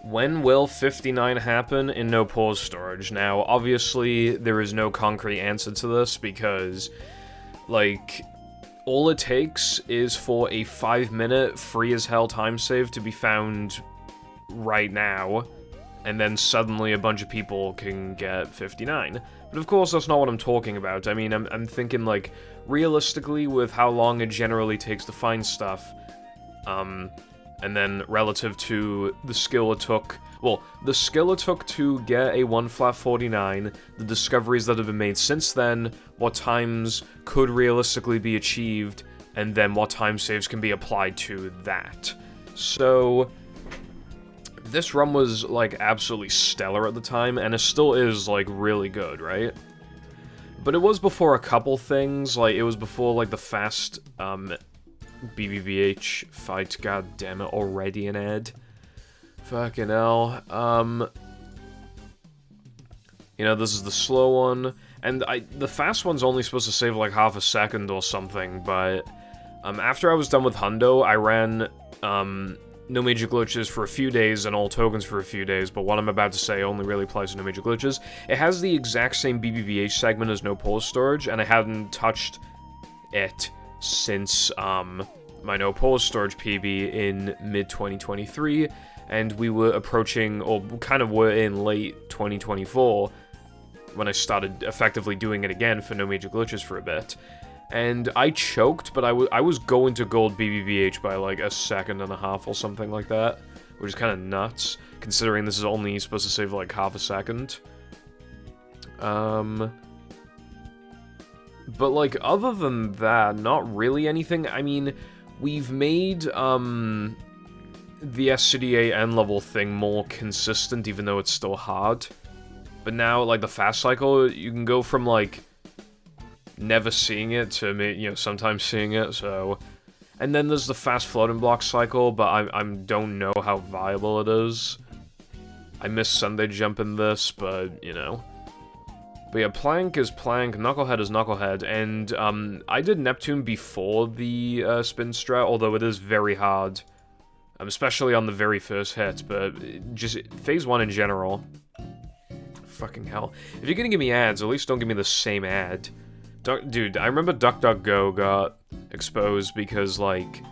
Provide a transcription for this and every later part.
When will 59 happen in no pause storage? Now, obviously, there is no concrete answer to this because, like, all it takes is for a 5-minute free-as-hell time save to be found right now, and then suddenly a bunch of people can get 59. But of course, that's not what I'm talking about. I mean, I'm thinking, like, realistically, with how long it generally takes to find stuff, and then relative to the skill it took... Well, the skill it took to get a 1 flat 49, the discoveries that have been made since then, what times could realistically be achieved, and then what time saves can be applied to that. So, this run was, like, absolutely stellar at the time, and it still is, like, really good, right? But it was before a couple things, like, it was before, like, the fast, BBBH fight, god damn it, already an ad. Fucking hell. You know, this is the slow one, and the fast one's only supposed to save like half a second or something, but, after I was done with Hundo, I ran, no major glitches for a few days and all tokens for a few days, but what I'm about to say only really applies to no major glitches. It has the exact same BBBH segment as no pause storage, and I hadn't touched it since, my no pause storage PB in mid-2023, and we were approaching, or kind of were in late 2024, when I started effectively doing it again for no major glitches for a bit. And I choked, but I was going to gold BBBH by like a second and a half or something like that, which is kind of nuts, considering this is only supposed to save like half a second. But, like, other than that, not really anything. I mean, we've made, the SCDA end-level thing more consistent, even though it's still hard. But now, like, the fast cycle, you can go from, like, never seeing it to, you know, sometimes seeing it, so... And then there's the fast floating block cycle, but I don't know how viable it is. I miss Sunday Jump in this, but, you know... But yeah, Plank is Plank, Knucklehead is Knucklehead, and I did Neptune before the spin strat, although it is very hard, especially on the very first hit, but just Phase 1 in general. Fucking hell. If you're gonna give me ads, at least don't give me the same ad. Dude, I remember DuckDuckGo got exposed because, like,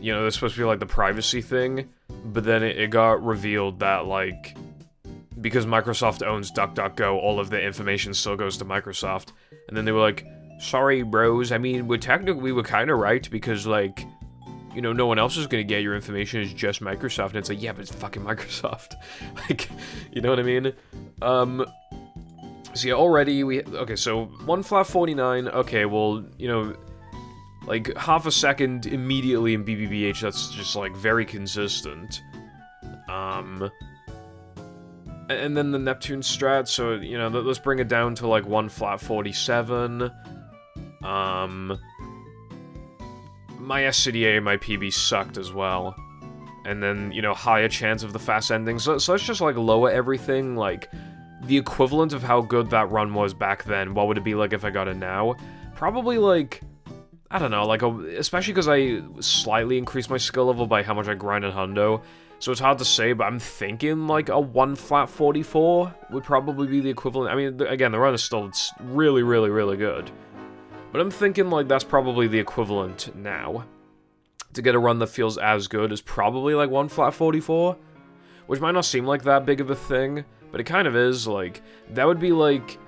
you know, there's supposed to be, like, the privacy thing, but then it got revealed that, like... Because Microsoft owns DuckDuckGo, all of the information still goes to Microsoft. And then they were like, sorry, bros, I mean, we were kind of right, because, like, you know, no one else is going to get your information, it's just Microsoft. And it's like, yeah, but it's fucking Microsoft. Like, you know what I mean? So yeah, already okay, so 1 flat 49, okay, well, you know, like, half a second immediately in BBBH, that's just, like, very consistent. And then the Neptune strat, so, you know, let's bring it down to, like, 1 flat 47. My SCDA, my PB sucked as well. And then, you know, higher chance of the fast ending. So let's just, like, lower everything, like, the equivalent of how good that run was back then. What would it be like if I got it now? Probably, like, I don't know, like, especially because I slightly increased my skill level by how much I grind in Hundo. So it's hard to say, but I'm thinking, like, a 1 flat 44 would probably be the equivalent. I mean, again, the run is still really, really, really good. But I'm thinking, like, that's probably the equivalent now. To get a run that feels as good is probably, like, 1 flat 44. Which might not seem like that big of a thing, but it kind of is. Like, that would be, like,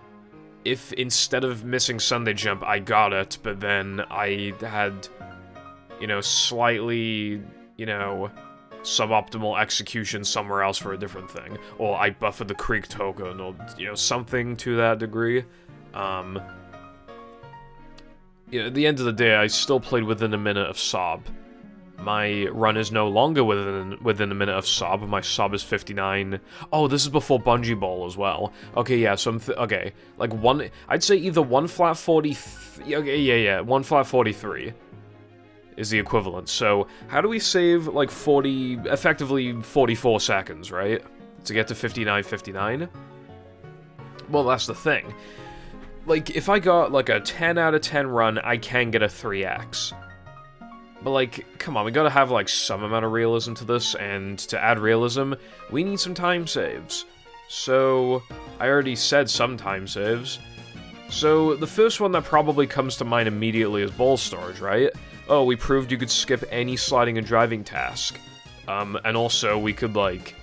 if instead of missing Sunday Jump, I got it, but then I had, you know, slightly, you know... suboptimal execution somewhere else for a different thing. Or I buffered the Creek token, or, you know, something to that degree. You know, at the end of the day, I still played within a minute of Sob. My run is no longer within a minute of Sob. My Sob is 59. Oh, this is before Bungee Ball as well. Okay, yeah, so okay. Like, I'd say either 1 flat 40... Okay, yeah, 1 flat 43. Is the equivalent. So, how do we save, like, effectively 44 seconds, right? To get to 59. Well, that's the thing. Like, if I got, like, a 10 out of 10 run, I can get a 3x. But, like, come on, we gotta have, like, some amount of realism to this, and to add realism, we need some time saves. So, I already said some time saves. So, the first one that probably comes to mind immediately is ball storage, right? Oh, we proved you could skip any sliding and driving task. And also, we could, like,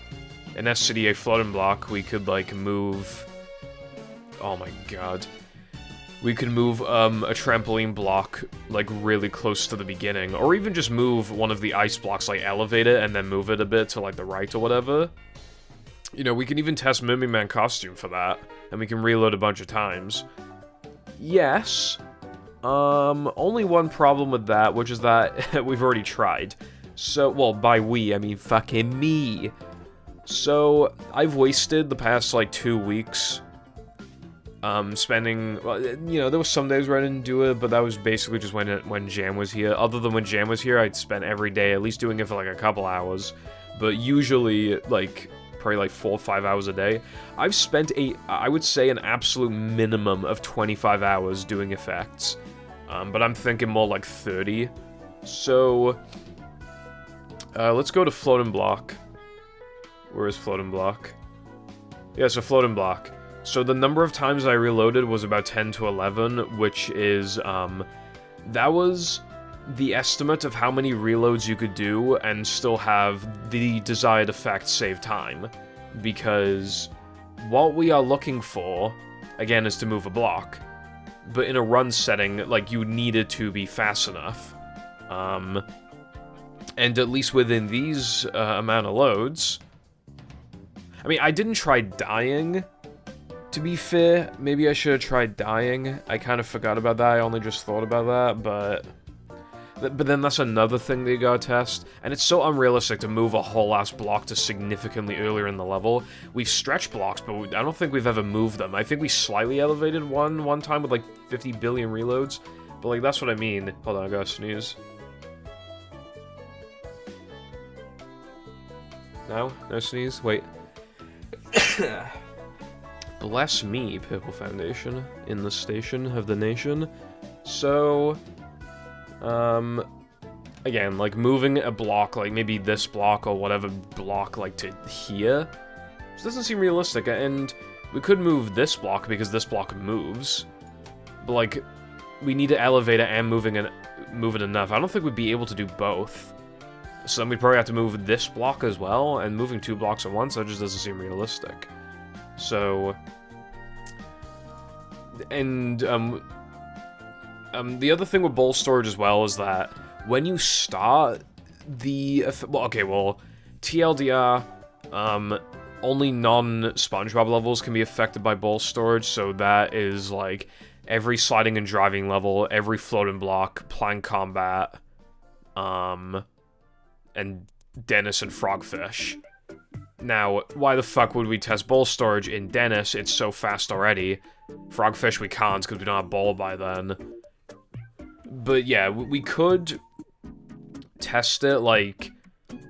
in SCDA floating block, we could, like, move... Oh my god. We could move, a trampoline block, like, really close to the beginning. Or even just move one of the ice blocks, like, elevate it, and then move it a bit to, like, the right or whatever. You know, we can even test Mermaid Man costume for that. And we can reload a bunch of times. Yes. Only one problem with that, which is that we've already tried. So, well, by we, I mean fucking me. So, I've wasted the past, like, 2 weeks, spending, well, you know, there were some days where I didn't do it, but that was basically just when Jam was here. Other than when Jam was here, I'd spend every day at least doing it for, like, a couple hours. But usually, like, probably, like, 4 or 5 hours a day. I've spent I would say, an absolute minimum of 25 hours doing effects. But I'm thinking more like 30. So, let's go to floating block. Where is floating block? Yeah, so floating block. So the number of times I reloaded was about 10 to 11, which is, that was the estimate of how many reloads you could do and still have the desired effect save time. Because what we are looking for, again, is to move a block. But in a run setting, like, you need it to be fast enough. And at least within these amount of loads... I mean, I didn't try dying, to be fair. Maybe I should have tried dying. I kind of forgot about that. I only just thought about that, but then that's another thing that you gotta test. And it's so unrealistic to move a whole ass block to significantly earlier in the level. We've stretched blocks, but I don't think we've ever moved them. I think we slightly elevated one time with like 50 billion reloads. But like, that's what I mean. Hold on, I gotta sneeze. No? No sneeze? Wait. Bless me, Purple Foundation, in the station of the nation. So, again, like, moving a block, like, maybe this block or whatever block, like, to here, this doesn't seem realistic, and we could move this block because this block moves, but, like, we need to elevate it and move it enough. I don't think we'd be able to do both. So then we'd probably have to move this block as well, and moving 2 blocks at once, that just doesn't seem realistic. So... And, the other thing with ball storage as well is that when you start the... Well, okay, well, TLDR, only non-SpongeBob levels can be affected by ball storage, so that is, like, every sliding and driving level, every floating block, plank combat, and Dennis and Frogfish. Now, why the fuck would we test ball storage in Dennis? It's so fast already. Frogfish we can't, because we don't have ball by then. But yeah, we could test it, like,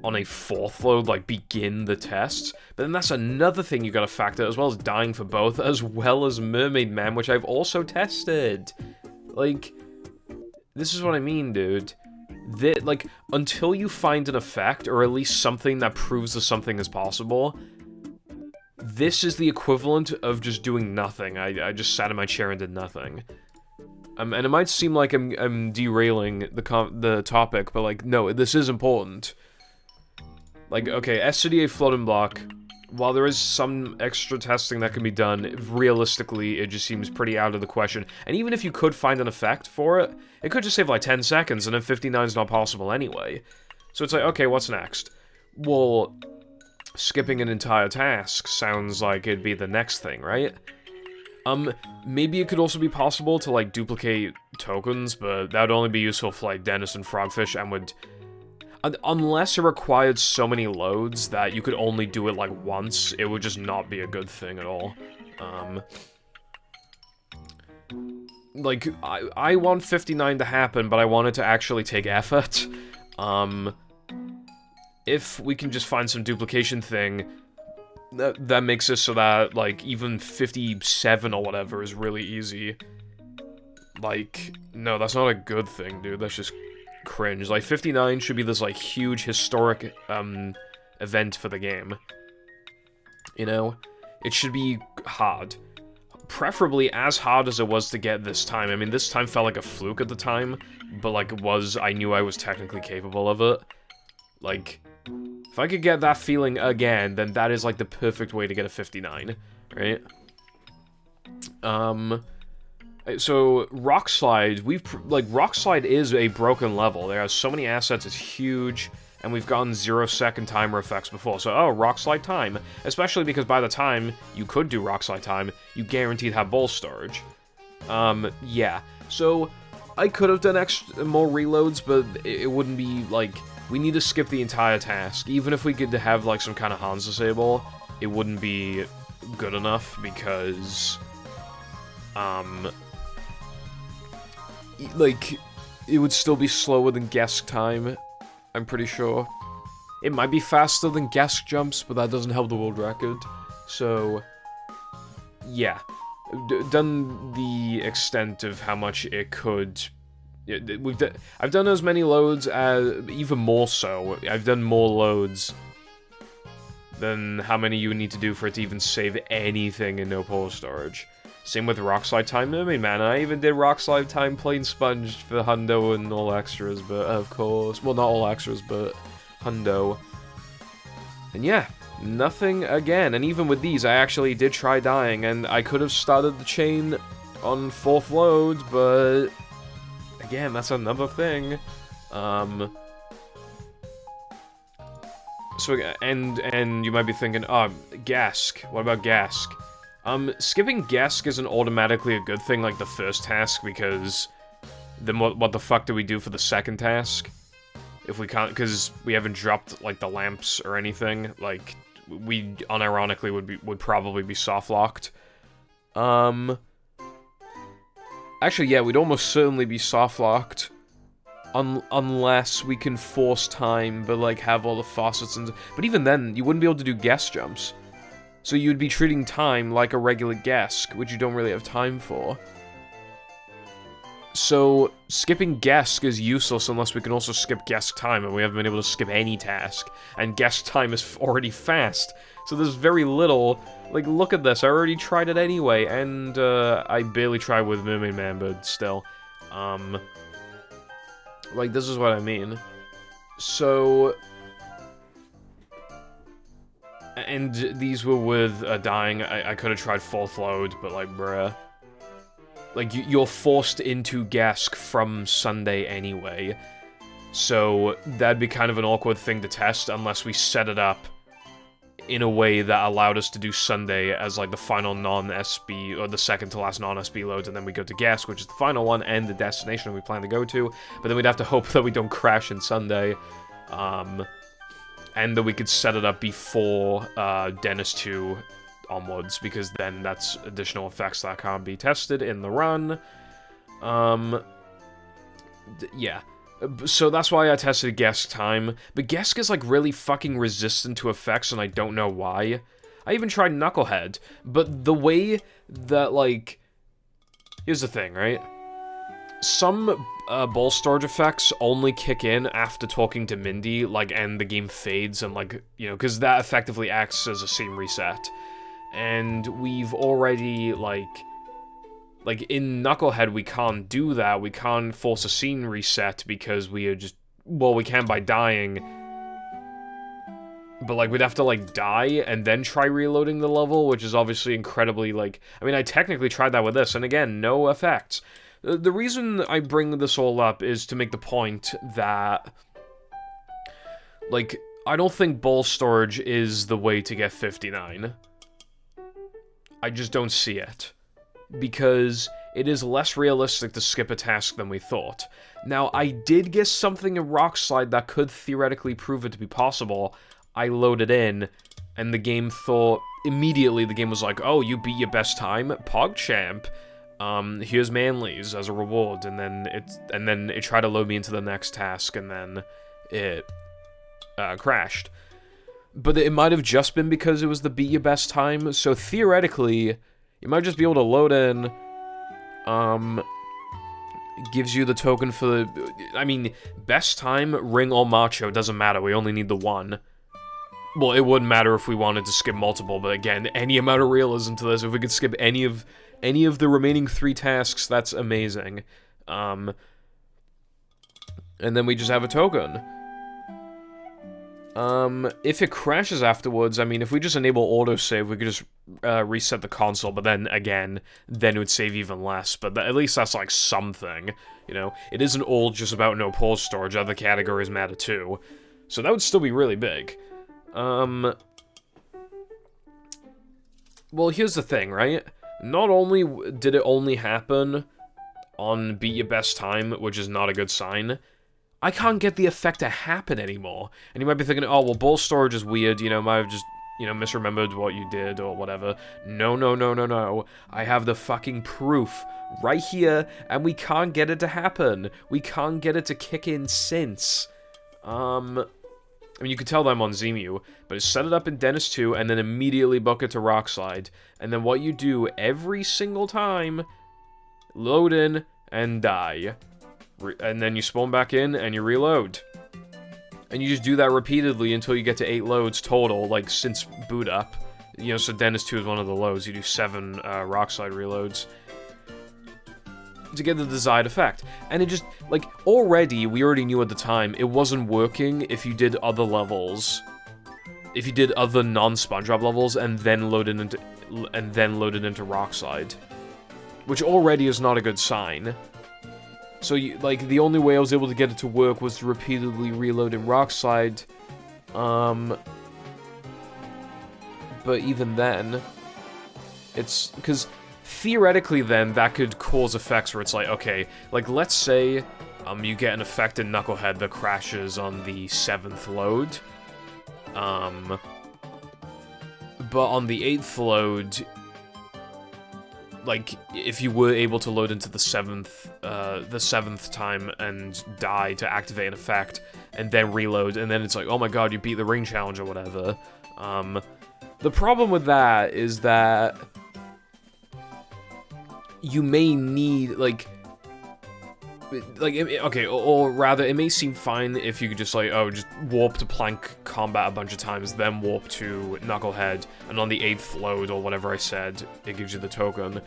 on a 4th load, like, begin the tests. But then that's another thing you gotta factor, as well as dying for both, as well as Mermaid Man, which I've also tested. Like, this is what I mean, dude. Like, until you find an effect, or at least something that proves that something is possible, this is the equivalent of just doing nothing. I just sat in my chair and did nothing. And it might seem like I'm derailing the topic, but, like, no, this is important. Like, okay, SCDA floating block, while there is some extra testing that can be done, realistically, it just seems pretty out of the question. And even if you could find an effect for it, it could just save, like, 10 seconds, and then 59 is not possible anyway. So it's like, okay, what's next? Well, skipping an entire task sounds like it'd be the next thing, right? Maybe it could also be possible to, like, duplicate tokens, but that would only be useful for, like, Dennis and Frogfish, and would... Unless it required so many loads that you could only do it, like, once, it would just not be a good thing at all. Like, I want 59 to happen, but I want it to actually take effort. If we can just find some duplication thing, that makes it so that, like, even 57 or whatever is really easy. Like, no, that's not a good thing, dude. That's just cringe. Like, 59 should be this, like, huge historic, event for the game. You know? It should be hard. Preferably as hard as it was to get this time. I mean, this time felt like a fluke at the time, but, like, I knew I was technically capable of it. Like, if I could get that feeling again, then that is, like, the perfect way to get a 59, right? So, Rock Slide, Rock Slide is a broken level. There are so many assets, it's huge, and we've gotten 0-second timer effects before. So, oh, Rock Slide time. Especially because by the time you could do Rock Slide time, you guaranteed have ball storage. Yeah. So, I could have done more reloads, but it wouldn't be, like, we need to skip the entire task. Even if we could have, like, some kind of Hans disable, it wouldn't be good enough, because, like, it would still be slower than guess time, I'm pretty sure. It might be faster than guess jumps, but that doesn't help the world record. So, yeah. Done the extent of how much it could... I've done as many loads as... even more so. I've done more loads than how many you would need to do for it to even save anything in no polar storage. Same with Rock Slide time. I mean, man, I even did Rock Slide time plain sponged for Hundo and all extras, but of course... well, not all extras, but Hundo. And yeah, nothing again. And even with these, I actually did try dying, and I could have started the chain on 4th load, but... again, that's another thing. So, and you might be thinking, oh, Gask. What about Gask? Skipping Gask isn't automatically a good thing like the first task, because then what the fuck do we do for the second task? If we can't, because we haven't dropped, like, the lamps or anything, like, we unironically would probably be soft-locked. Actually, yeah, we'd almost certainly be soft-locked. Unless we can force time, but, like, have all the faucets and... but even then, you wouldn't be able to do guess jumps. So you'd be treating time like a regular guess, which you don't really have time for. So, skipping guess is useless unless we can also skip guess time, and we haven't been able to skip any task. And guess time is already fast. So there's very little... like, look at this, I already tried it anyway, and, I barely tried with Mermaid Man, but still. Like, this is what I mean. So... and these were with dying. I could have tried 4th load, but, like, bruh. Like, you're forced into Gask from Sunday anyway. So, that'd be kind of an awkward thing to test unless we set it up in a way that allowed us to do Sunday as, like, the final non-SB, or the second to last non-SB loads, and then we go to Gask, which is the final one, and the destination we plan to go to. But then we'd have to hope that we don't crash in Sunday. And that we could set it up before Dennis 2 onwards, because then that's additional effects that can't be tested in the run. Yeah. So that's why I tested Gesk time. But Gesk is, like, really fucking resistant to effects, and I don't know why. I even tried Knucklehead, but the way that, like... here's the thing, right? Some ball storage effects only kick in after talking to Mindy, like, and the game fades, and, like, you know, because that effectively acts as a scene reset. And we've already, like, in Knucklehead, we can't do that. We can't force a scene reset because we are just... well, we can by dying. But, like, we'd have to, like, die and then try reloading the level, which is obviously incredibly, like... I mean, I technically tried that with this, and again, no effects. The reason I bring this all up is to make the point that... like, I don't think ball storage is the way to get 59. I just don't see it. Because it is less realistic to skip a task than we thought. Now, I did get something in Rock Slide that could theoretically prove it to be possible. I loaded in, and the game thought... immediately, the game was like, oh, you beat your best time? PogChamp. Here's Manly's as a reward, and then it tried to load me into the next task, and then it crashed. But it might have just been because it was the beat your best time, so theoretically, you might just be able to load in, gives you the token for the... I mean, best time, ring or macho, doesn't matter, we only need the one. Well, it wouldn't matter if we wanted to skip multiple, but again, any amount of realism to this, if we could skip any of the remaining 3 tasks, that's amazing. And then we just have a token. If it crashes afterwards, I mean, if we just enable autosave, we could just reset the console, but then, again, then it would save even less, but at least that's, like, something, you know? It isn't all just about no pause storage, other categories matter too. So that would still be really big. Well, here's the thing, right? Not only did it only happen on Beat Your Best Time, which is not a good sign, I can't get the effect to happen anymore. And you might be thinking, oh, well, ball storage is weird, you know, might have just, you know, misremembered what you did or whatever. No, no, no, no, no. I have the fucking proof right here, and we can't get it to happen. We can't get it to kick in since. I mean, you can tell that I'm on Zemu, but it's set it up in Dennis 2, and then immediately book it to Rockslide. And then what you do every single time, load in and die. And then you spawn back in, and you reload. And you just do that repeatedly until you get to 8 loads total, like, since boot up. You know, so Dennis 2 is one of the loads. You do 7 Rockslide reloads to get the desired effect. And it just, like, we already knew at the time, it wasn't working if you did other levels. If you did other non-SpongeBob levels, and then loaded into Rockslide. Which already is not a good sign. So, like, the only way I was able to get it to work was to repeatedly reload in Rockslide. But even then, it's... Because theoretically then, that could cause effects where it's like, okay, like, let's say you get an effect in Knucklehead that crashes on the 7th load. But on the 8th load... Like, if you were able to load into the 7th time and die to activate an effect, and then reload, and then it's like, oh my god, you beat the ring challenge or whatever. The problem with that is that you may need, okay, or rather, it may seem fine if you could just, like, oh, just warp to Plank Combat a bunch of times, then warp to Knucklehead, and on the 8th load, or whatever I said, it gives you the token.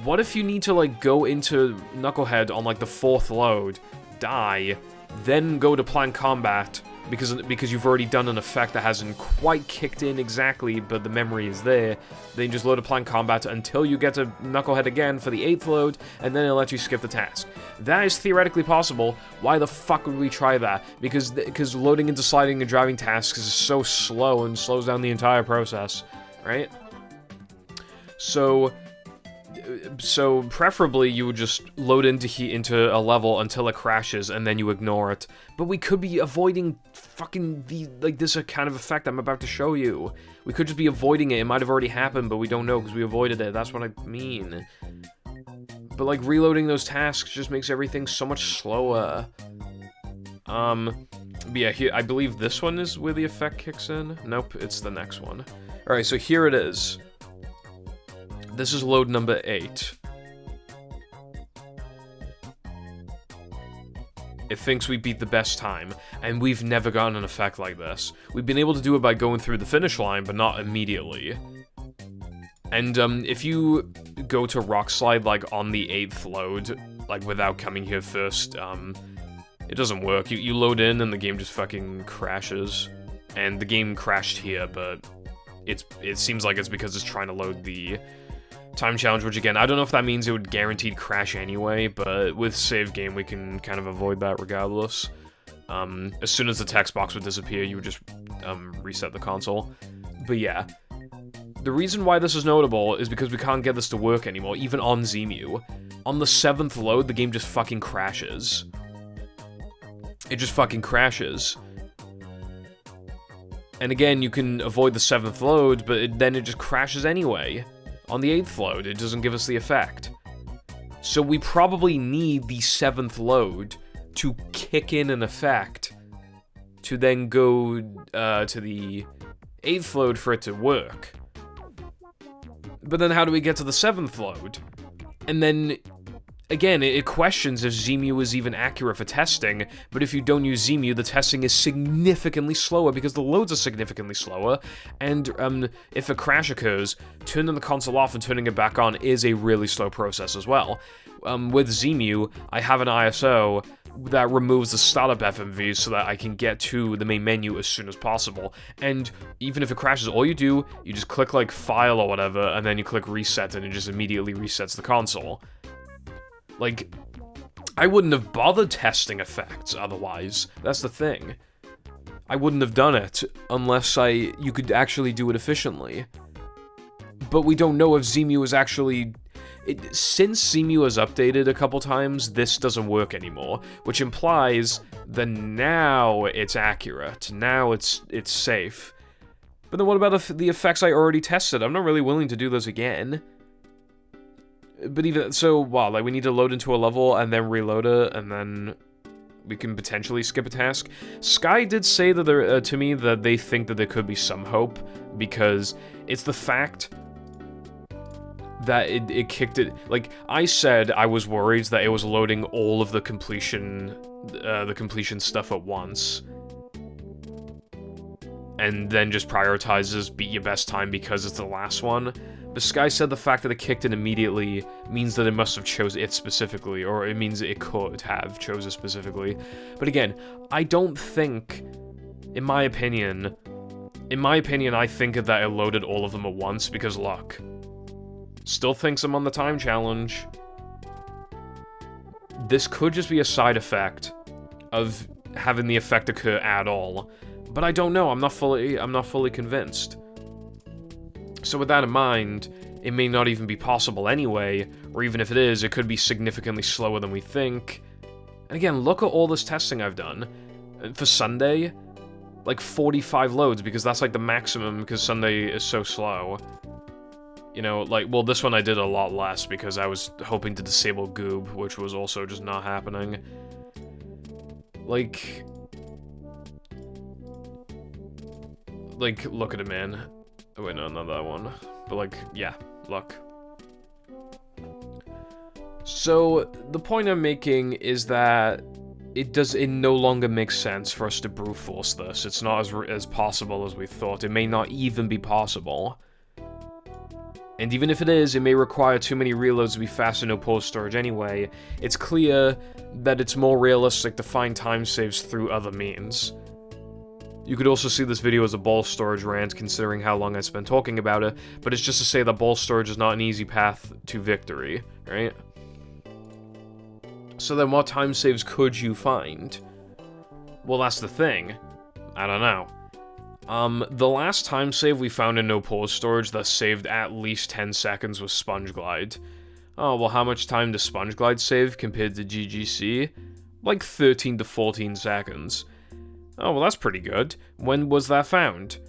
What if you need to, like, go into Knucklehead on, like, the 4th load, die, then go to Plank Combat, because you've already done an effect that hasn't quite kicked in exactly, but the memory is there, then you just load a Plank Combat until you get to Knucklehead again for the 8th load, and then it'll let you skip the task. That is theoretically possible. Why the fuck would we try that? Because loading into sliding and driving tasks is so slow and slows down the entire process, right? So preferably you would just load into a level until it crashes and then you ignore it. But we could be avoiding fucking this kind of effect I'm about to show you. We could just be avoiding it. It might have already happened, but we don't know because we avoided it. That's what I mean. But, like, reloading those tasks just makes everything so much slower. But yeah, here, I believe this one is where the effect kicks in. Nope, it's the next one. Alright, so here it is. This is load number 8. It thinks we beat the best time, and we've never gotten an effect like this. We've been able to do it by going through the finish line, but not immediately. And, if you go to Rockslide, like, on the 8th load, like, without coming here first, it doesn't work. You load in, and the game just fucking crashes. And the game crashed here, but it seems like it's because it's trying to load the time challenge, which, again, I don't know if that means it would guaranteed crash anyway, but with save game, we can kind of avoid that regardless. As soon as the text box would disappear, you would just, reset the console. But yeah. The reason why this is notable is because we can't get this to work anymore, even on Zemu. On the 7th load, the game just fucking crashes. It just fucking crashes. And again, you can avoid the 7th load, but then it just crashes anyway. On the 8th load, it doesn't give us the effect. So we probably need the 7th load to kick in an effect to then go to the 8th load for it to work. But then how do we get to the 7th load? And then Again, it questions if Zemu is even accurate for testing, but if you don't use Zemu, the testing is significantly slower because the loads are significantly slower, and if a crash occurs, turning the console off and turning it back on is a really slow process as well. With Zemu, I have an ISO that removes the startup FMVs so that I can get to the main menu as soon as possible, and even if it crashes, all you do, you just click like File or whatever, and then you click Reset, and it just immediately resets the console. Like, I wouldn't have bothered testing effects otherwise. That's the thing. I wouldn't have done it unless you could actually do it efficiently. But we don't know if Zemu is actually... since Zemu has updated a couple times, this doesn't work anymore, which implies that now it's accurate. Now it's safe. But then what about the effects I already tested? I'm not really willing to do those again. But even so, wow, like we need to load into a level and then reload it, and then we can potentially skip a task. Sky did say that to me that they think that there could be some hope, because it's the fact that it kicked it. Like I said, I was worried that it was loading all of the completion stuff at once, and then just prioritizes beat your best time because it's the last one. But Sky said the fact that it kicked it immediately means that it must have chose it specifically, or it means it could have chose it specifically. But again, I don't think, in my opinion, I think that it loaded all of them at once because luck. Still thinks I'm on the time challenge. This could just be a side effect of having the effect occur at all, but I don't know. I'm not fully convinced. So with that in mind, it may not even be possible anyway, or even if it is, it could be significantly slower than we think. And again, look at all this testing I've done. For Sunday, like 45 loads, because that's like the maximum, because Sunday is so slow. You know, like, well, this one I did a lot less, because I was hoping to disable Goob, which was also just not happening. Like, look at it, man. Oh, wait, no, not that one. But, like, yeah, luck. So, the point I'm making is that it no longer makes sense for us to brute force this. It's not as possible as we thought. It may not even be possible. And even if it is, it may require too many reloads to be fast and no pause storage anyway. It's clear that it's more realistic to find time saves through other means. You could also see this video as a ball storage rant, considering how long I spent talking about it, but it's just to say that ball storage is not an easy path to victory, right? So then what time saves could you find? Well, that's the thing. I don't know. The last time save we found in no pause storage that saved at least 10 seconds was Sponge Glide. Oh, well, how much time does Sponge Glide save compared to GGC? Like 13 to 14 seconds. Oh, well, that's pretty good. When was that found?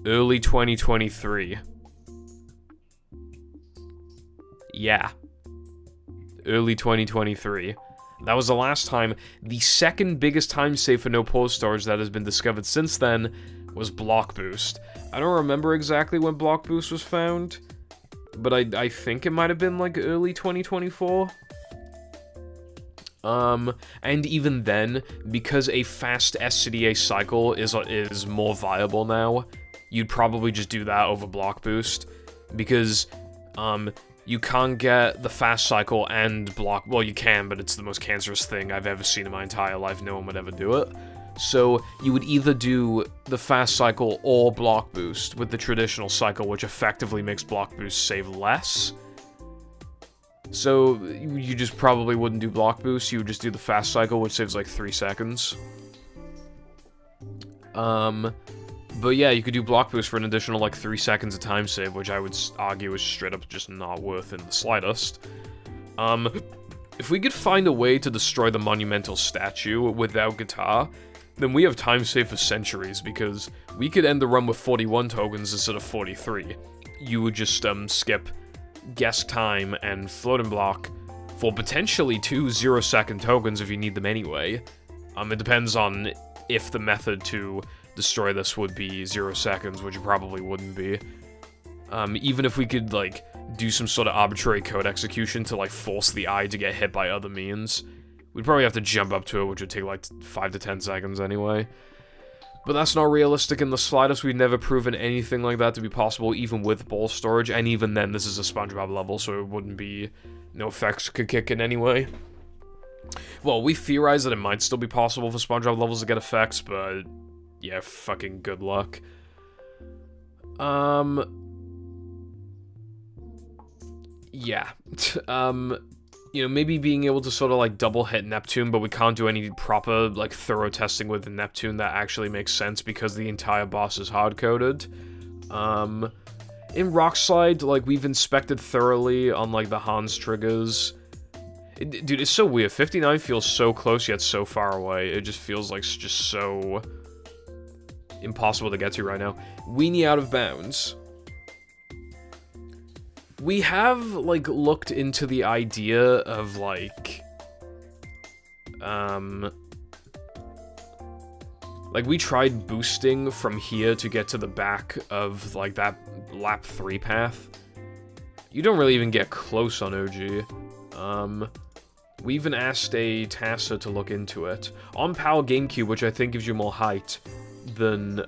Early 2023. Yeah. Early 2023. That was the last time. The second biggest time save for no pause storage that has been discovered since then was Block Boost. I don't remember exactly when Block Boost was found, but I think it might have been like early 2024. And even then, because a fast SCDA cycle is more viable now, you'd probably just do that over Block Boost, because, you can't get the fast cycle and block... Well, you can, but it's the most cancerous thing I've ever seen in my entire life. No one would ever do it. So, you would either do the fast cycle or block boost with the traditional cycle, which effectively makes block boost save less. So, you just probably wouldn't do block boost, you would just do the fast cycle, which saves like 3 seconds. But yeah, you could do block boost for an additional like 3 seconds of time save, which I would argue is straight up just not worth in the slightest. If we could find a way to destroy the monumental statue without guitar, then we have time save for centuries, because we could end the run with 41 tokens instead of 43. You would just skip guess time and floating block for potentially 2 0-second tokens if you need them anyway. It depends on if the method to destroy this would be 0 seconds, which it probably wouldn't be. Even if we could, like, do some sort of arbitrary code execution to, like, force the eye to get hit by other means. We'd probably have to jump up to it, which would take, like, 5 to 10 seconds anyway. But that's not realistic in the slightest. We've never proven anything like that to be possible, even with ball storage, and even then, this is a SpongeBob level, so it wouldn't be... no effects could kick in anyway. Well, we theorize that it might still be possible for SpongeBob levels to get effects, but... yeah, fucking good luck. Yeah. You know, maybe being able to sort of, like, double hit Neptune, but we can't do any proper, like, thorough testing with the Neptune that actually makes sense because the entire boss is hard-coded. In Rockslide, like, we've inspected thoroughly on, like, the Hans triggers. Dude, it's so weird. 59 feels so close, yet so far away. It just feels like just so impossible to get to right now. Weenie out of bounds. We have, like, looked into the idea of, like, we tried boosting from here to get to the back of, like, that lap 3 path. You don't really even get close on OG. We even asked a TASA to look into it. On PAL GameCube, which I think gives you more height than,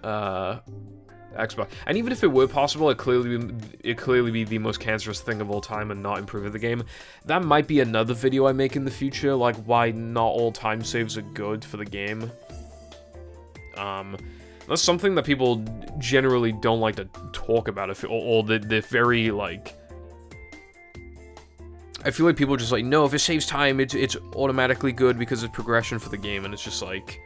Xbox. And even if it were possible, it'd clearly be the most cancerous thing of all time and not improve the game. That might be another video I make in the future, like why not all time saves are good for the game. That's something that people generally don't like to talk about, or they're very, like... I feel like people are just like, no, if it saves time, it's automatically good because it's progression for the game, and it's just like...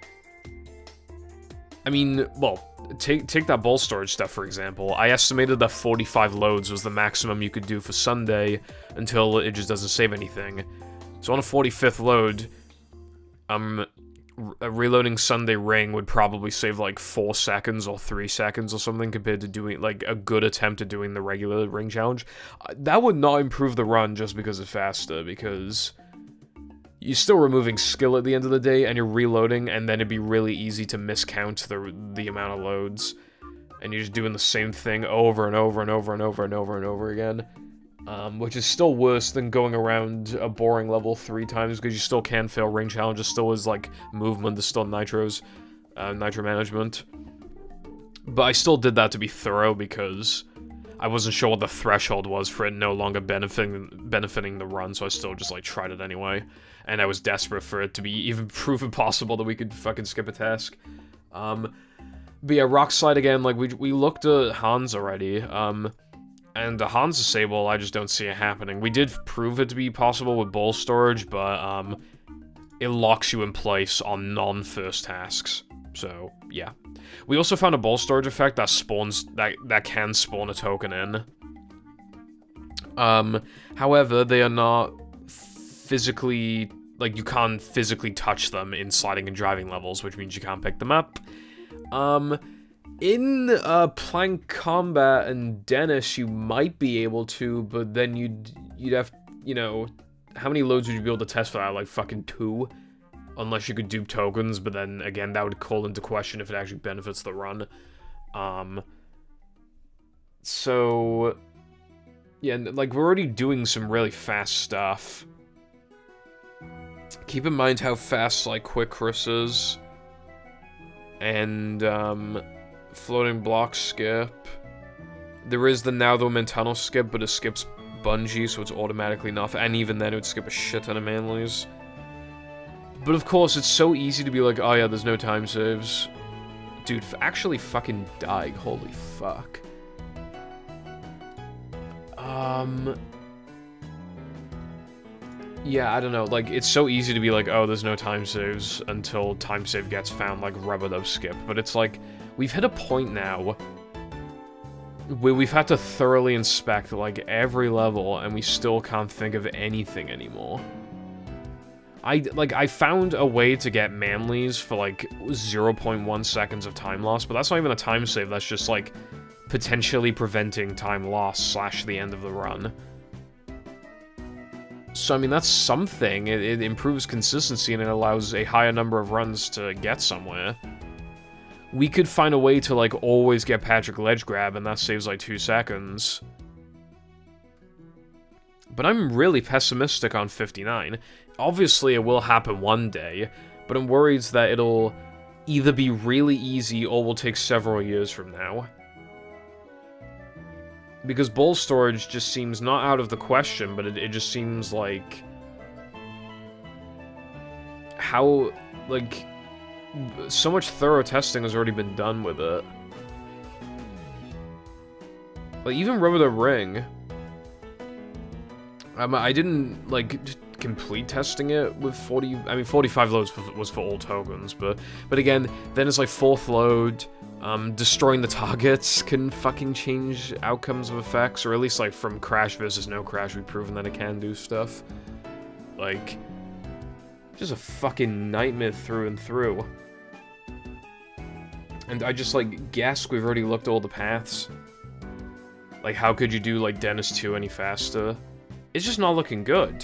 I mean, well, take that ball storage stuff, for example. I estimated that 45 loads was the maximum you could do for Sunday until it just doesn't save anything. So on a 45th load, a reloading Sunday ring would probably save like 4 seconds or 3 seconds or something compared to doing like a good attempt at doing the regular ring challenge. That would not improve the run just because it's faster, because you're still removing skill at the end of the day, and you're reloading, and then it'd be really easy to miscount the amount of loads. And you're just doing the same thing over and over and over and over and over and over again. Which is still worse than going around a boring level 3 times, because you still can fail ring challenges, still is like movement, there's still nitro management. But I still did that to be thorough, because I wasn't sure what the threshold was for it no longer benefiting the run, so I still just like tried it anyway. And I was desperate for it to be even proven possible that we could fucking skip a task. But yeah, Rockslide again, like we looked at Hans already, and the Hans disable, I just don't see it happening. We did prove it to be possible with ball storage, but it locks you in place on non-first tasks. So yeah, we also found a ball storage effect that spawns that can spawn a token in. However, they are not physically, like, you can't physically touch them in sliding and driving levels, which means you can't pick them up. In Plank Combat and Dennis, you might be able to, but then you'd have, you know, how many loads would you be able to test for that? Like fucking 2? Unless you could dupe tokens, but then again, that would call into question if it actually benefits the run. So yeah, like, we're already doing some really fast stuff. Keep in mind how fast, like, Quick Chris is. And, floating block skip. There is the Now Though Mentano skip, but it skips Bungie, so it's automatically enough. And even then, it would skip a shit ton of manlies. But of course, it's so easy to be like, oh yeah, there's no time saves. Dude, actually fucking died. Holy fuck. Yeah, I don't know, like, it's so easy to be like, oh, there's no time saves until time save gets found, like, rubber-dub skip, but it's like, we've hit a point now where we've had to thoroughly inspect, like, every level, and we still can't think of anything anymore. I found a way to get manlies for, like, 0.1 seconds of time loss, but that's not even a time save, that's just, like, potentially preventing time loss / the end of the run. So, I mean, that's something. It improves consistency and it allows a higher number of runs to get somewhere. We could find a way to, like, always get Patrick ledge grab, and that saves, like, 2 seconds. But I'm really pessimistic on 59. Obviously, it will happen one day, but I'm worried that it'll either be really easy or will take several years from now. Because bowl storage just seems not out of the question, but it just seems like... how, like... so much thorough testing has already been done with it. Like, even Rubber the Ring... I didn't, like, complete testing it with 40... I mean, 45 loads was for all tokens, but again, then it's like 4th load, destroying the targets can fucking change outcomes of effects, or at least, like, from Crash versus no Crash, we've proven that it can do stuff. Like, just a fucking nightmare through and through. And I just, like, guess we've already looked at all the paths. Like, how could you do, like, Dennis 2 any faster? It's just not looking good.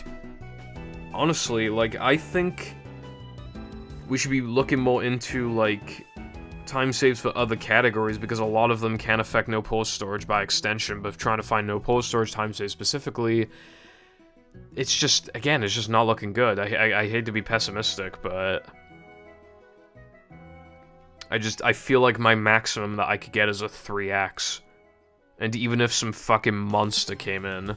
Honestly, like, I think we should be looking more into, like, time saves for other categories, because a lot of them can affect no pause storage by extension, but trying to find no pause storage time saves specifically, it's just, again, it's just not looking good. I hate to be pessimistic, but... I feel like my maximum that I could get is a 3x. And even if some fucking monster came in...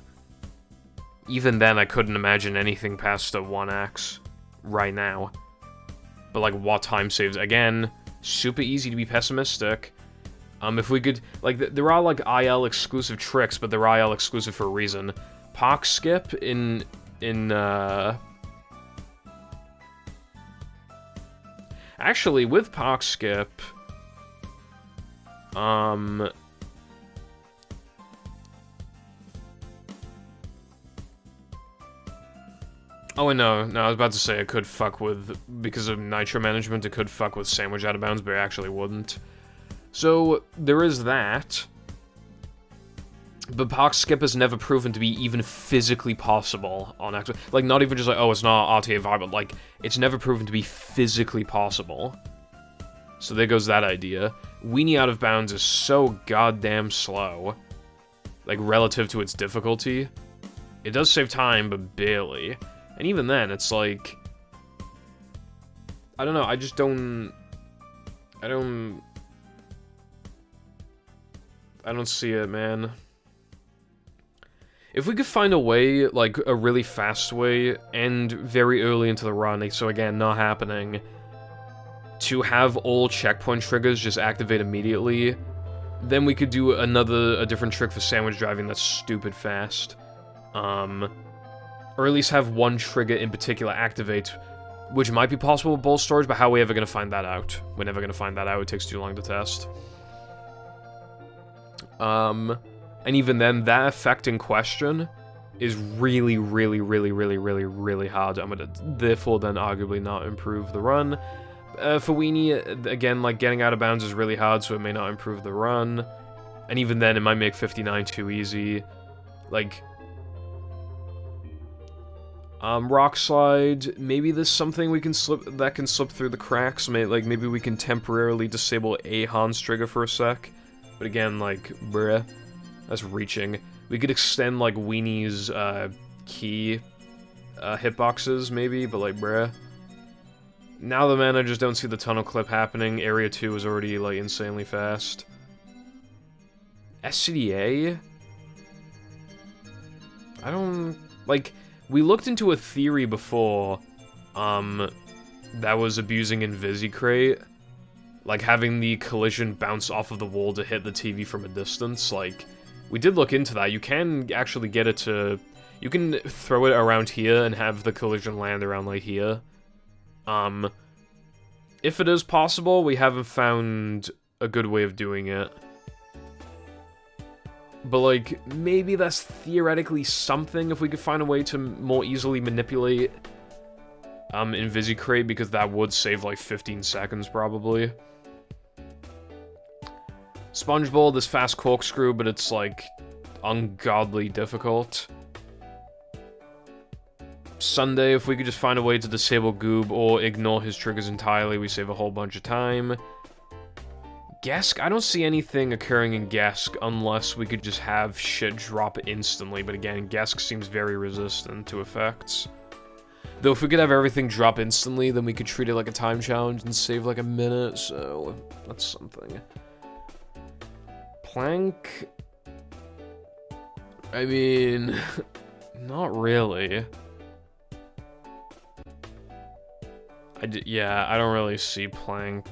even then, I couldn't imagine anything past a 1x right now. But, like, what time saves? Again, super easy to be pessimistic. If we could... like, there are, like, IL exclusive tricks, but they're IL exclusive for a reason. Park skip in actually, with Park skip... oh, no, I was about to say it could fuck with, because of nitro management, it could fuck with sandwich out of bounds, but it actually wouldn't. So, there is that. But Park skip has never proven to be even physically possible on Xbox. Like, not even just like, oh, it's not RTA viable, like, it's never proven to be physically possible. So there goes that idea. Weenie out of bounds is so goddamn slow. Like, relative to its difficulty. It does save time, but barely. And even then, it's like... I don't know, I just don't... I don't see it, man. If we could find a way, like, a really fast way, and very early into the run, like, so again, not happening, to have all checkpoint triggers just activate immediately, then we could do a different trick for sandwich driving that's stupid fast. Or at least have one trigger in particular activate, which might be possible with bowl storage, but how are we ever going to find that out? We're never going to find that out, it takes too long to test. And even then, that effect in question is really hard. I'm gonna, therefore, then arguably not improve the run. For Weenie, again, like, getting out of bounds is really hard, so it may not improve the run. And even then, it might make 59 too easy. Like... Rock Slide, maybe there's something we can slip through the cracks. Maybe we can temporarily disable a Hans trigger for a sec. But again, like, bruh, that's reaching. We could extend, like, Weenie's, key, hitboxes, maybe, but, like, bruh. Now the man, I just don't see the tunnel clip happening. Area 2 is already, like, insanely fast. SCDA? I don't... like... We looked into a theory before, that was abusing Invisicrate. Like, having the collision bounce off of the wall to hit the TV from a distance. Like, we did look into that. You can actually get it to... You can throw it around here and have the collision land around, like, here. If it is possible, we haven't found a good way of doing it. But, like, maybe that's theoretically something if we could find a way to more easily manipulate Invisicrate, because that would save, like, 15 seconds, probably. Spongeball, this fast corkscrew, but it's, like, ungodly difficult. Sunday, if we could just find a way to disable Goob or ignore his triggers entirely, we save a whole bunch of time. Gesk, I don't see anything occurring in Gesk unless we could just have shit drop instantly, but again, Gesk seems very resistant to effects. Though if we could have everything drop instantly, then we could treat it like a time challenge and save like a minute, so that's something. Plank... I mean... not really. Yeah, I don't really see Plank.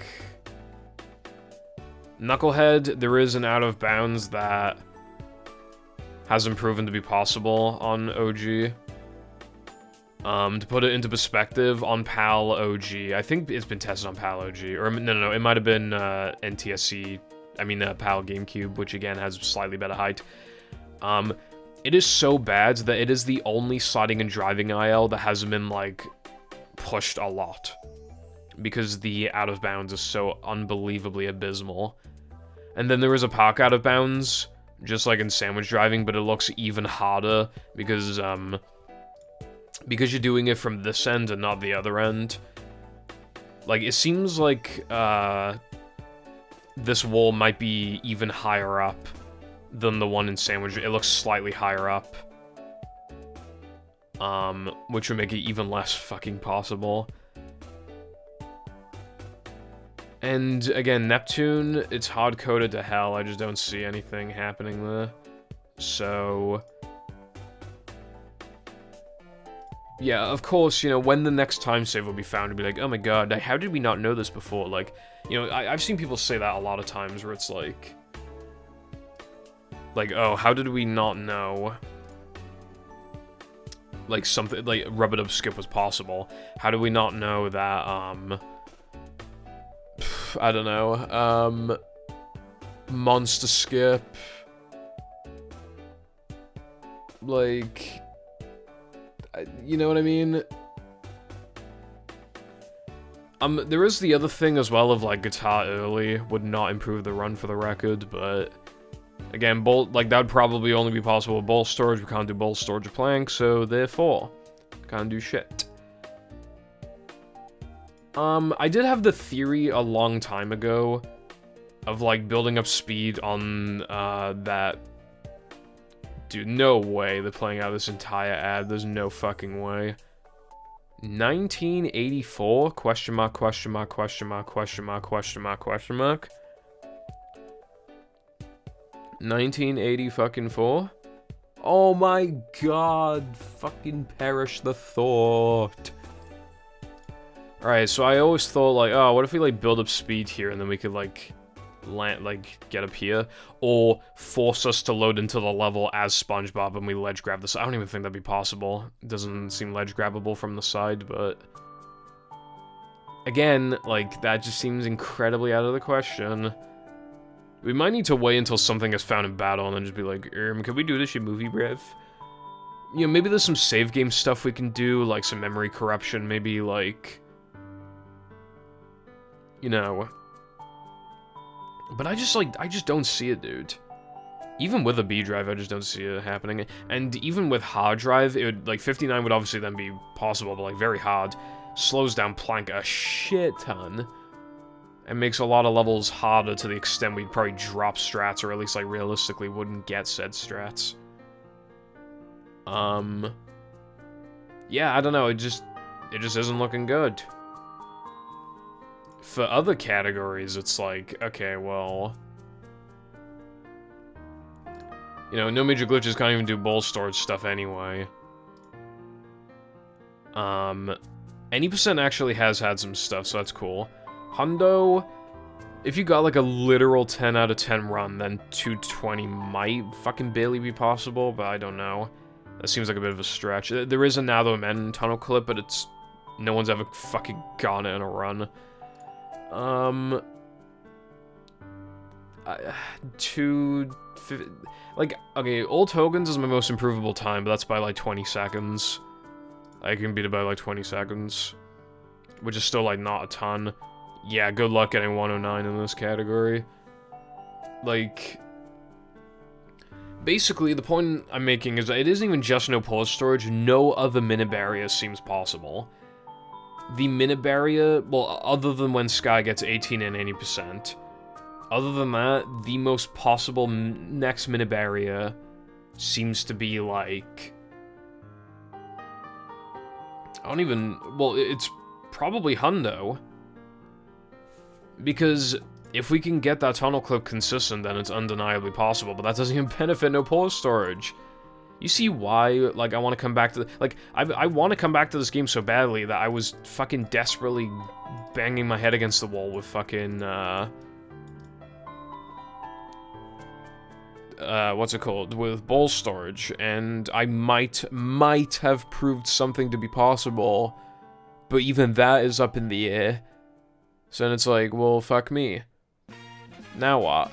Knucklehead, there is an out of bounds that hasn't proven to be possible on OG. To put it into perspective, on PAL OG, I think it's been tested on PAL OG, or no, it might have been NTSC, PAL GameCube, which again has slightly better height. It is so bad that it is the only sliding and driving IL that hasn't been, like, pushed a lot. Because the out of bounds is so unbelievably abysmal. And then there is a park out of bounds, just like in sandwich driving, but it looks even harder because you're doing it from this end and not the other end. Like, it seems like this wall might be even higher up than the one in sandwich. It looks slightly higher up. Which would make it even less fucking possible. And again, Neptune, it's hard-coded to hell. I just don't see anything happening there. So... yeah, of course, you know, when the next time save will be found, it'll be like, oh my god, how did we not know this before? Like, you know, I've seen people say that a lot of times where it's like, oh, how did we not know? Like, something, like, rub-it-up skip was possible. How do we not know that, I don't know, monster skip, like, you know what I mean? There is the other thing as well of, like, guitar early would not improve the run for the record, but, again, bolt, like, that would probably only be possible with bolt storage. We can't do bolt storage or plank, so therefore, can't do shit. I did have the theory a long time ago of, like, building up speed on, that... Dude, no way they're playing out this entire ad. There's no fucking way. 1984? Question mark, question mark, question mark, question mark, question mark, question mark. 1980 fucking 4? Oh my god, fucking perish the thought. Alright, so I always thought, like, oh, what if we, like, build up speed here and then we could, like, land, like, get up here? Or force us to load into the level as SpongeBob and we ledge grab this. I don't even think that'd be possible. It doesn't seem ledge grabbable from the side, but... again, like, that just seems incredibly out of the question. We might need to wait until something is found in battle and then just be like, can we do this, you movie brev? You know, maybe there's some save game stuff we can do, like some memory corruption, maybe, like... you know... but I just don't see it, dude. Even with a B drive, I just don't see it happening. And even with hard drive, it would, like, 59 would obviously then be possible, but, like, very hard. Slows down plank a shit ton. And makes a lot of levels harder to the extent we'd probably drop strats, or at least, like, realistically wouldn't get said strats. Yeah, I don't know, it just isn't looking good. For other categories, it's like, okay, well... you know, no major glitches, can't even do bowl storage stuff anyway. Any percent actually has had some stuff, so that's cool. Hundo, if you got like a literal 10 out of 10 run, then 220 might fucking barely be possible, but I don't know. That seems like a bit of a stretch. There is a Natho Men tunnel clip, but it's... no one's ever fucking gone it in a run. Like, okay, Old Hogan's is my most improvable time, but that's by like 20 seconds. I can beat it by like 20 seconds. Which is still like not a ton. Yeah, good luck getting 109 in this category. Like... basically, the point I'm making is that it isn't even just no pause storage, no other minute barrier seems possible. The minute barrier, well, other than when Sky gets 18 and 80%, Other than that, the most possible next minute barrier seems to be like... I don't even... Well, it's probably hundo. Because if we can get that tunnel clip consistent, then it's undeniably possible, but that doesn't even benefit no pause storage. You see why, like, I want to come back to... Like, I want to come back to this game so badly that I was fucking desperately banging my head against the wall with fucking, what's it called? With ball storage, and I might have proved something to be possible, but even that is up in the air. So then it's like, well, fuck me. Now what?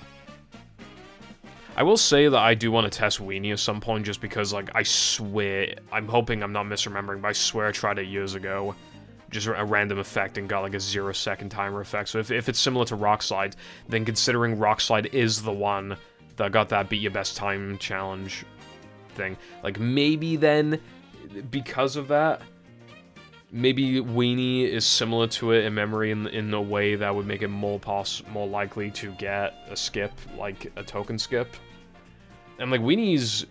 I will say that I do want to test Weenie at some point, just because, like, I swear, I'm hoping I'm not misremembering, but I swear I tried it years ago. Just a random effect and got, like, a 0-second timer effect. So if it's similar to Rock Slide, then considering Rock Slide is the one that got that Beat Your Best Time challenge thing, like, maybe then, because of that, maybe Weenie is similar to it in memory in a way that would make it more likely to get a skip, like a token skip. And like Weenie's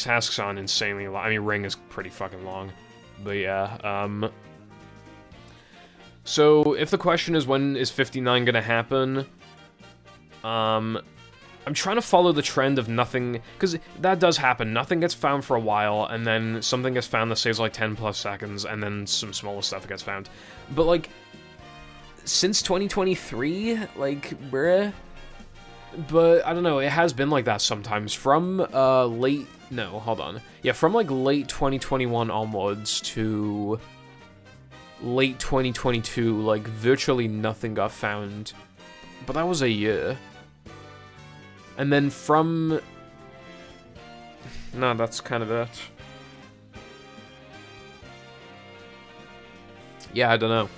tasks aren't insanely long. I mean, Ring is pretty fucking long. But yeah, so if the question is when is 59 gonna happen, I'm trying to follow the trend of nothing, because that does happen. Nothing gets found for a while, and then something gets found that saves like 10 plus seconds, and then some smaller stuff gets found. But like, since 2023, like, bruh. But, I don't know, it has been like that sometimes. From, from like late 2021 onwards to late 2022, like, virtually nothing got found. But that was a year. And then from... No, that's kind of it. Yeah, I don't know.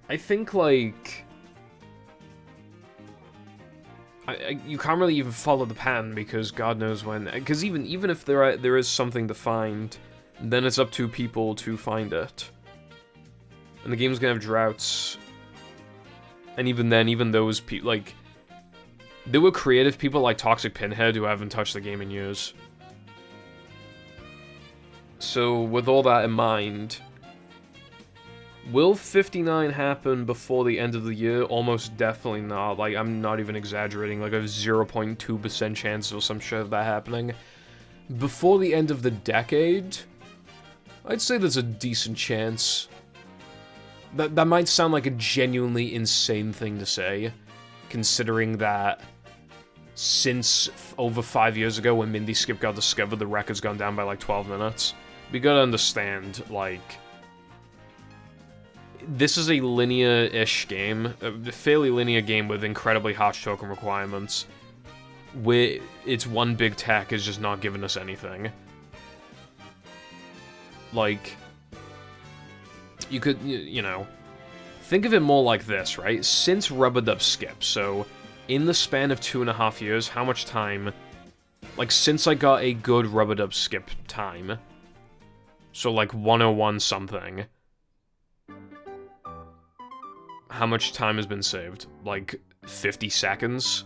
I think, like... you can't really even follow the pattern, because God knows when... Because even if there is something to find, then it's up to people to find it. And the game's gonna have droughts. And even then, even those people, like... There were creative people like Toxic Pinhead who haven't touched the game in years. So, with all that in mind, will 59 happen before the end of the year? Almost definitely not. Like, I'm not even exaggerating. Like, a 0.2% chance or some shit of that happening. Before the end of the decade, I'd say there's a decent chance. That might sound like a genuinely insane thing to say, considering that since over 5 years ago when Mindy Skip got discovered, the record's gone down by like 12 minutes. We gotta understand, like, this is a linear-ish game, a fairly linear game with incredibly harsh token requirements, where its one big tech is just not giving us anything. Like, you could, you know, think of it more like this, right? Since Rub-a-Dub Skip, so in the span of 2.5 years, how much time, like, since I got a good Rub-a-Dub Skip time, so like 101 something, how much time has been saved? Like 50 seconds?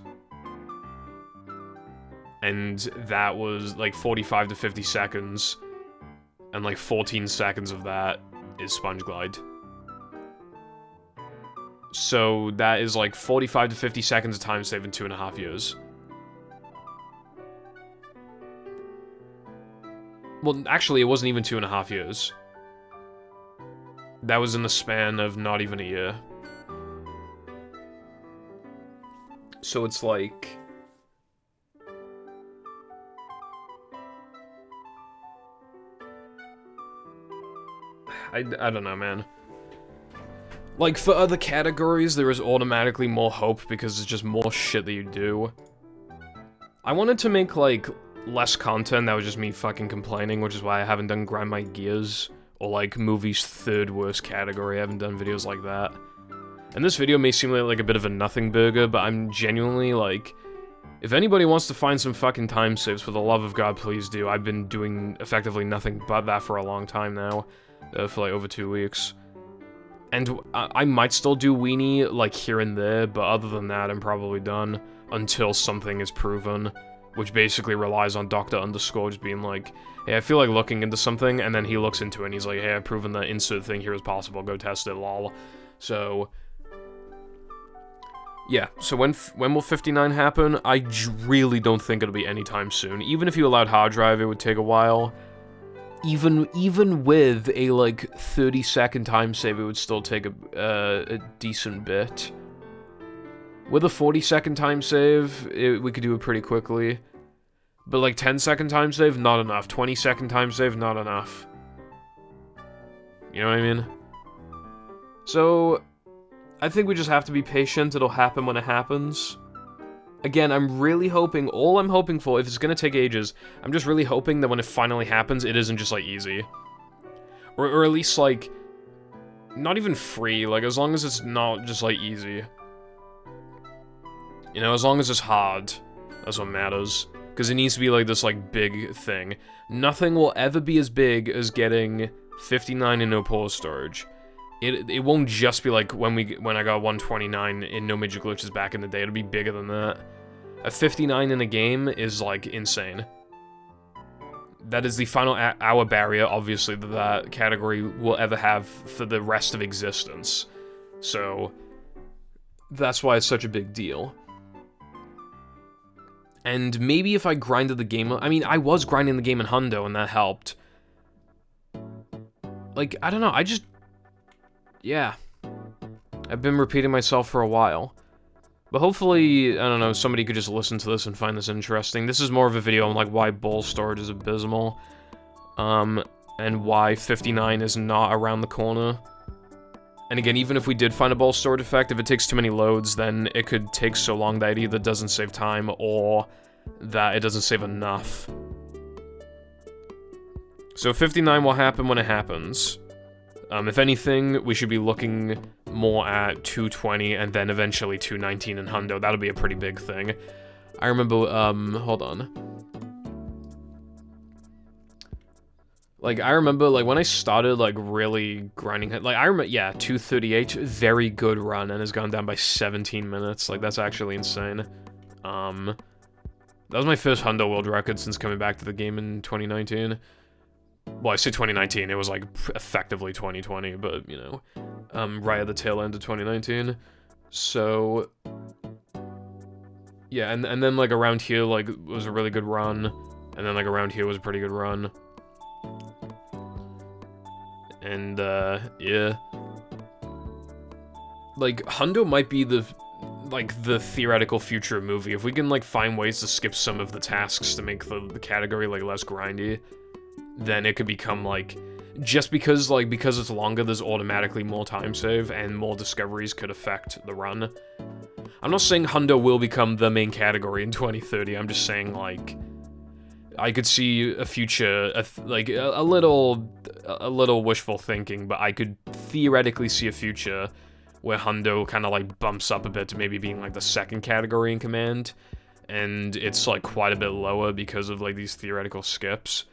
And that was like 45 to 50 seconds, and like 14 seconds of that is Sponge Glide. So that is like 45 to 50 seconds of time saved in 2.5 years. Well, actually, it wasn't even 2.5 years. That was in the span of not even a year. So it's like... I don't know, man. Like, for other categories, there is automatically more hope because it's just more shit that you do. I wanted to make, like, less content that was just me fucking complaining, which is why I haven't done Grind My Gears, or, like, movie's third worst category. I haven't done videos like that. And this video may seem like a bit of a nothing burger, but I'm genuinely, like, if anybody wants to find some fucking time saves, for the love of God, please do. I've been doing effectively nothing but that for a long time now, for, like, over 2 weeks. And I might still do Weenie, like, here and there, but other than that, I'm probably done until something is proven, which basically relies on Dr. Underscore just being like, hey, I feel like looking into something, and then he looks into it, and he's like, hey, I've proven that insert thing here is possible, go test it, lol. So, yeah, so when will 59 happen? I really don't think it'll be anytime soon. Even if you allowed hard drive, it would take a while. Even with a, like, 30-second time save, it would still take a decent bit. With a 40-second time save, we could do it pretty quickly. But, like, 10-second time save, not enough. 20-second time save, not enough. You know what I mean? So, I think we just have to be patient. It'll happen when it happens. Again, I'm really hoping, all I'm hoping for, if it's gonna take ages, I'm just really hoping that when it finally happens, it isn't just, like, easy. Or at least, like, not even free, like, as long as it's not just, like, easy. You know, as long as it's hard, that's what matters. Because it needs to be, like, this, like, big thing. Nothing will ever be as big as getting 59 in no pause storage. It won't just be like when I got 129 in no major glitches back in the day. It'll be bigger than that. A 59 in a game is, like, insane. That is the final hour barrier, obviously, that category will ever have for the rest of existence. So, that's why it's such a big deal. And maybe if I grinded the game... I mean, I was grinding the game in Hundo, and that helped. Like, I don't know, I just... Yeah. I've been repeating myself for a while. But hopefully, I don't know, somebody could just listen to this and find this interesting. This is more of a video on, like, why bull storage is abysmal. And why 59 is not around the corner. And again, even if we did find a bull storage effect, if it takes too many loads, then it could take so long that it either doesn't save time or that it doesn't save enough. So 59 will happen when it happens. If anything, we should be looking more at 220 and then eventually 219 in Hundo. That'll be a pretty big thing. I remember, hold on. Like, I remember, like, when I started, like, really grinding, like, I remember, yeah, 238, very good run, and has gone down by 17 minutes. Like, that's actually insane. That was my first Hundo world record since coming back to the game in 2019. Well, I say 2019, it was, like, effectively 2020, but, you know, right at the tail end of 2019. So, yeah, and then, like, around here, like, was a really good run, and then, like, around here was a pretty good run. And, yeah. Like, Hundo might be the theoretical future of movie. If we can, like, find ways to skip some of the tasks to make the category, like, less grindy, then it could become, like, just because it's longer, there's automatically more time save, and more discoveries could affect the run. I'm not saying Hundo will become the main category in 2030, I'm just saying, like, I could see a future, like, a little wishful thinking, but I could theoretically see a future where Hundo kind of, like, bumps up a bit to maybe being, like, the second category in Command, and it's, like, quite a bit lower because of, like, these theoretical skips.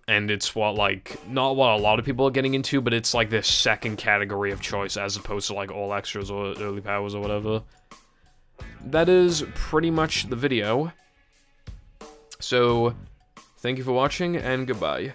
And it's what, like, not what a lot of people are getting into, but it's, like, this second category of choice as opposed to, like, all extras or early powers or whatever. That is pretty much the video. So, thank you for watching, and goodbye.